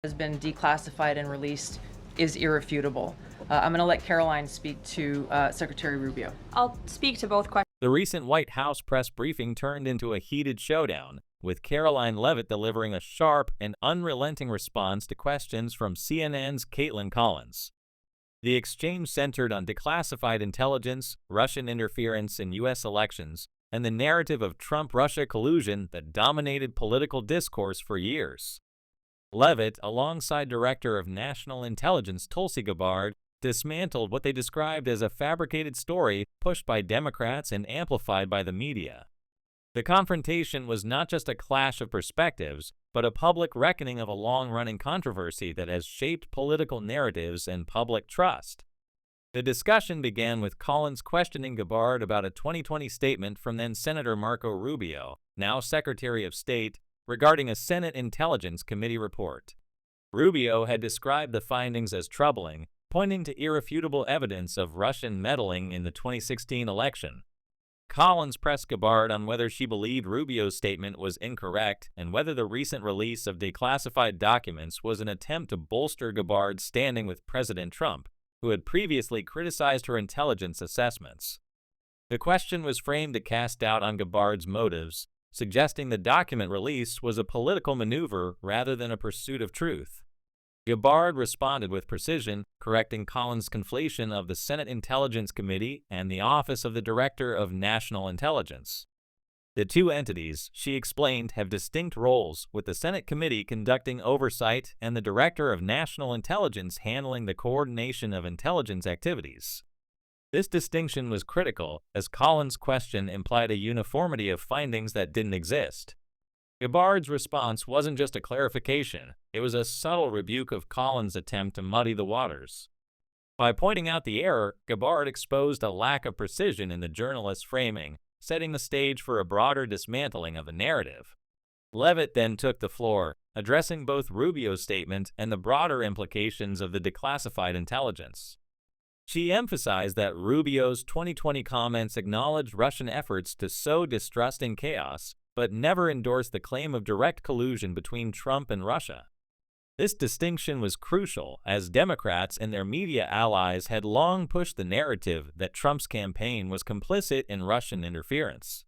has been declassified and released is irrefutable. I'm going to let Karoline speak to Secretary Rubio. I'll speak to both questions. The recent White House press briefing turned into a heated showdown, with Karoline Leavitt delivering a sharp and unrelenting response to questions from CNN's Kaitlan Collins. The exchange centered on declassified intelligence, Russian interference in U.S. elections, and the narrative of Trump-Russia collusion that dominated political discourse for years. Leavitt, alongside Director of National Intelligence Tulsi Gabbard, dismantled what they described as a fabricated story pushed by Democrats and amplified by the media. The confrontation was not just a clash of perspectives, but a public reckoning of a long-running controversy that has shaped political narratives and public trust. The discussion began with Collins questioning Gabbard about a 2020 statement from then-Senator Marco Rubio, now Secretary of State, regarding a Senate Intelligence Committee report. Rubio had described the findings as troubling, pointing to irrefutable evidence of Russian meddling in the 2016 election. Collins pressed Gabbard on whether she believed Rubio's statement was incorrect and whether the recent release of declassified documents was an attempt to bolster Gabbard's standing with President Trump, who had previously criticized her intelligence assessments. The question was framed to cast doubt on Gabbard's motives, suggesting the document release was a political maneuver rather than a pursuit of truth. Gabbard responded with precision, correcting Collins' conflation of the Senate Intelligence Committee and the Office of the Director of National Intelligence. The two entities, she explained, have distinct roles, with the Senate Committee conducting oversight and the Director of National Intelligence handling the coordination of intelligence activities. This distinction was critical, as Collins' question implied a uniformity of findings that didn't exist. Gabbard's response wasn't just a clarification, it was a subtle rebuke of Collins' attempt to muddy the waters. By pointing out the error, Gabbard exposed a lack of precision in the journalist's framing, setting the stage for a broader dismantling of the narrative. Leavitt then took the floor, addressing both Rubio's statement and the broader implications of the declassified intelligence. She emphasized that Rubio's 2020 comments acknowledged Russian efforts to sow distrust and chaos, but never endorsed the claim of direct collusion between Trump and Russia. This distinction was crucial, as Democrats and their media allies had long pushed the narrative that Trump's campaign was complicit in Russian interference.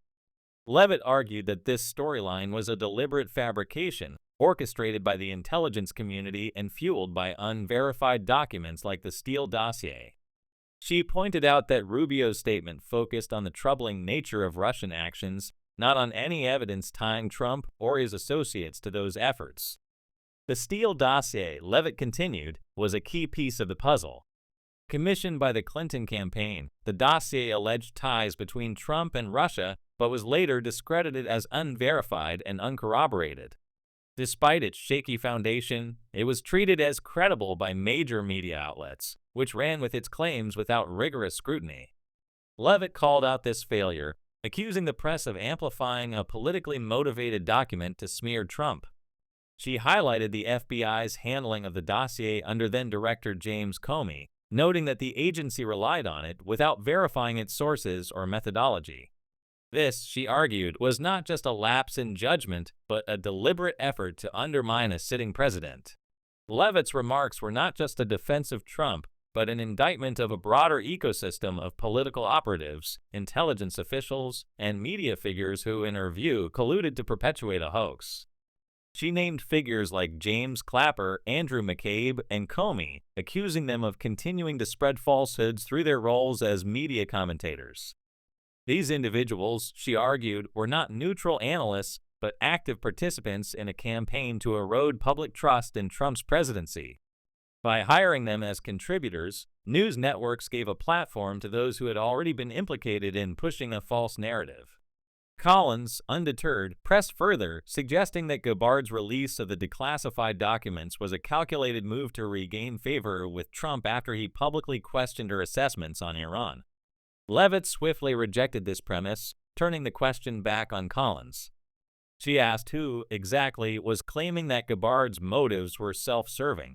Leavitt argued that this storyline was a deliberate fabrication, orchestrated by the intelligence community and fueled by unverified documents like the Steele dossier. She pointed out that Rubio's statement focused on the troubling nature of Russian actions, not on any evidence tying Trump or his associates to those efforts. The Steele dossier, Leavitt continued, was a key piece of the puzzle. Commissioned by the Clinton campaign, the dossier alleged ties between Trump and Russia, but was later discredited as unverified and uncorroborated. Despite its shaky foundation, it was treated as credible by major media outlets, which ran with its claims without rigorous scrutiny. Leavitt called out this failure, accusing the press of amplifying a politically motivated document to smear Trump. She highlighted the FBI's handling of the dossier under then-Director James Comey, noting that the agency relied on it without verifying its sources or methodology. This, she argued, was not just a lapse in judgment, but a deliberate effort to undermine a sitting president. Leavitt's remarks were not just a defense of Trump, but an indictment of a broader ecosystem of political operatives, intelligence officials, and media figures who, in her view, colluded to perpetuate a hoax. She named figures like James Clapper, Andrew McCabe, and Comey, accusing them of continuing to spread falsehoods through their roles as media commentators. These individuals, she argued, were not neutral analysts, but active participants in a campaign to erode public trust in Trump's presidency. By hiring them as contributors, news networks gave a platform to those who had already been implicated in pushing a false narrative. Collins, undeterred, pressed further, suggesting that Gabbard's release of the declassified documents was a calculated move to regain favor with Trump after he publicly questioned her assessments on Iran. Leavitt swiftly rejected this premise, turning the question back on Collins. She asked who, exactly, was claiming that Gabbard's motives were self-serving.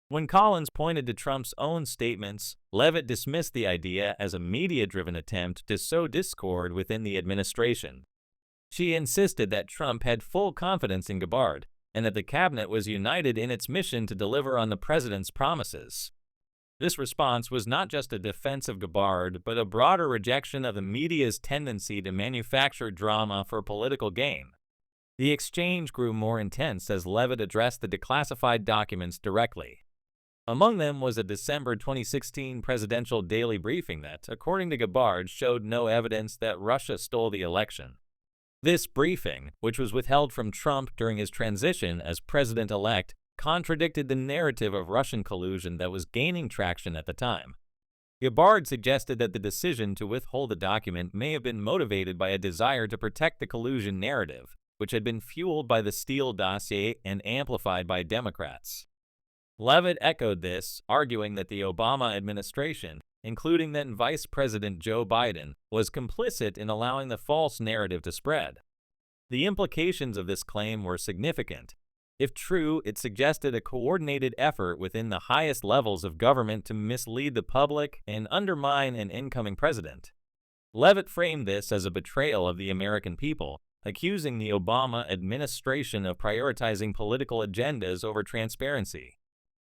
When Collins pointed to Trump's own statements, Leavitt dismissed the idea as a media-driven attempt to sow discord within the administration. She insisted that Trump had full confidence in Gabbard, and that the cabinet was united in its mission to deliver on the president's promises. This response was not just a defense of Gabbard, but a broader rejection of the media's tendency to manufacture drama for political gain. The exchange grew more intense as Leavitt addressed the declassified documents directly. Among them was a December 2016 presidential daily briefing that, according to Gabbard, showed no evidence that Russia stole the election. This briefing, which was withheld from Trump during his transition as president-elect, contradicted the narrative of Russian collusion that was gaining traction at the time. Gabbard suggested that the decision to withhold the document may have been motivated by a desire to protect the collusion narrative, which had been fueled by the Steele dossier and amplified by Democrats. Leavitt echoed this, arguing that the Obama administration, including then Vice President Joe Biden, was complicit in allowing the false narrative to spread. The implications of this claim were significant. If true, it suggested a coordinated effort within the highest levels of government to mislead the public and undermine an incoming president. Leavitt framed this as a betrayal of the American people, accusing the Obama administration of prioritizing political agendas over transparency.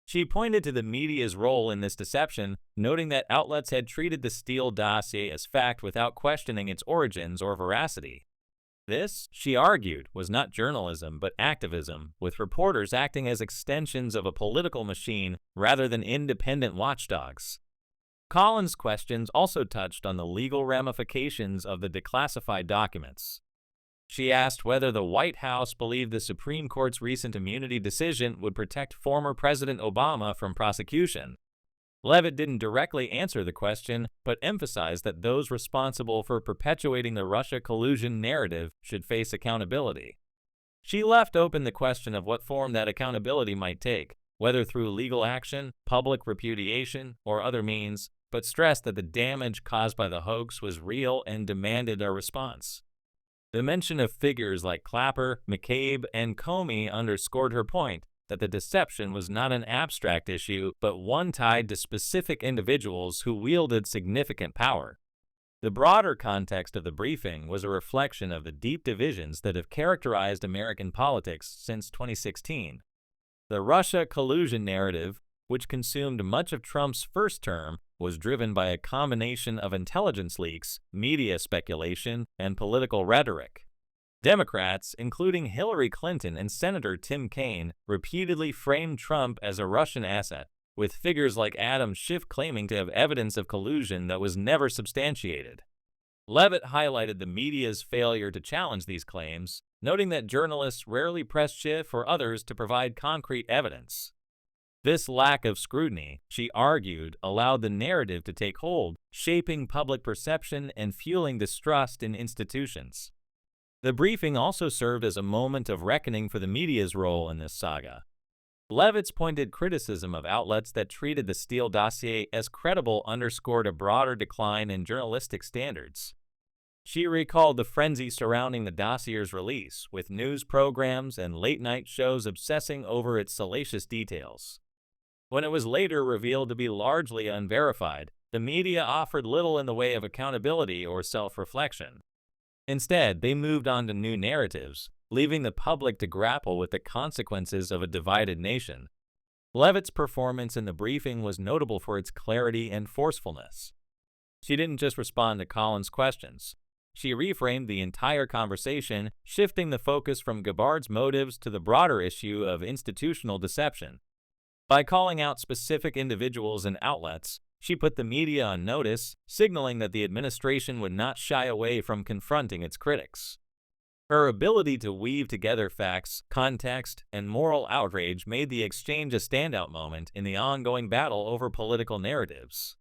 She pointed to the media's role in this deception, noting that outlets had treated the Steele dossier as fact without questioning its origins or veracity. This, she argued, was not journalism but activism, with reporters acting as extensions of a political machine rather than independent watchdogs. Collins' questions also touched on the legal ramifications of the declassified documents. She asked whether the White House believed the Supreme Court's recent immunity decision would protect former President Obama from prosecution. Leavitt didn't directly answer the question, but emphasized that those responsible for perpetuating the Russia collusion narrative should face accountability. She left open the question of what form that accountability might take, whether through legal action, public repudiation, or other means, but stressed that the damage caused by the hoax was real and demanded a response. The mention of figures like Clapper, McCabe, and Comey underscored her point that the deception was not an abstract issue, but one tied to specific individuals who wielded significant power. The broader context of the briefing was a reflection of the deep divisions that have characterized American politics since 2016. The Russia collusion narrative, which consumed much of Trump's first term, was driven by a combination of intelligence leaks, media speculation, and political rhetoric. Democrats, including Hillary Clinton and Senator Tim Kaine, repeatedly framed Trump as a Russian asset, with figures like Adam Schiff claiming to have evidence of collusion that was never substantiated. Leavitt highlighted the media's failure to challenge these claims, noting that journalists rarely pressed Schiff or others to provide concrete evidence. This lack of scrutiny, she argued, allowed the narrative to take hold, shaping public perception and fueling distrust in institutions. The briefing also served as a moment of reckoning for the media's role in this saga. Leavitt's pointed criticism of outlets that treated the Steele dossier as credible underscored a broader decline in journalistic standards. She recalled the frenzy surrounding the dossier's release, with news programs and late-night shows obsessing over its salacious details. When it was later revealed to be largely unverified, the media offered little in the way of accountability or self-reflection. Instead, they moved on to new narratives, leaving the public to grapple with the consequences of a divided nation. Leavitt's performance in the briefing was notable for its clarity and forcefulness. She didn't just respond to Collins' questions. She reframed the entire conversation, shifting the focus from Gabbard's motives to the broader issue of institutional deception. By calling out specific individuals and outlets, she put the media on notice, signaling that the administration would not shy away from confronting its critics. Her ability to weave together facts, context, and moral outrage made the exchange a standout moment in the ongoing battle over political narratives.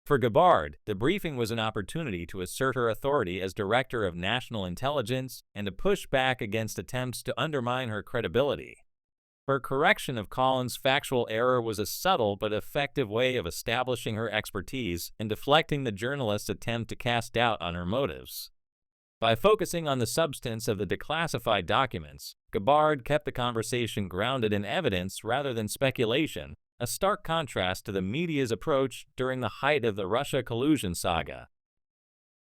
For Gabbard, the briefing was an opportunity to assert her authority as Director of National Intelligence and to push back against attempts to undermine her credibility. Her correction of Collins' factual error was a subtle but effective way of establishing her expertise and deflecting the journalist's attempt to cast doubt on her motives. By focusing on the substance of the declassified documents, Gabbard kept the conversation grounded in evidence rather than speculation, a stark contrast to the media's approach during the height of the Russia collusion saga.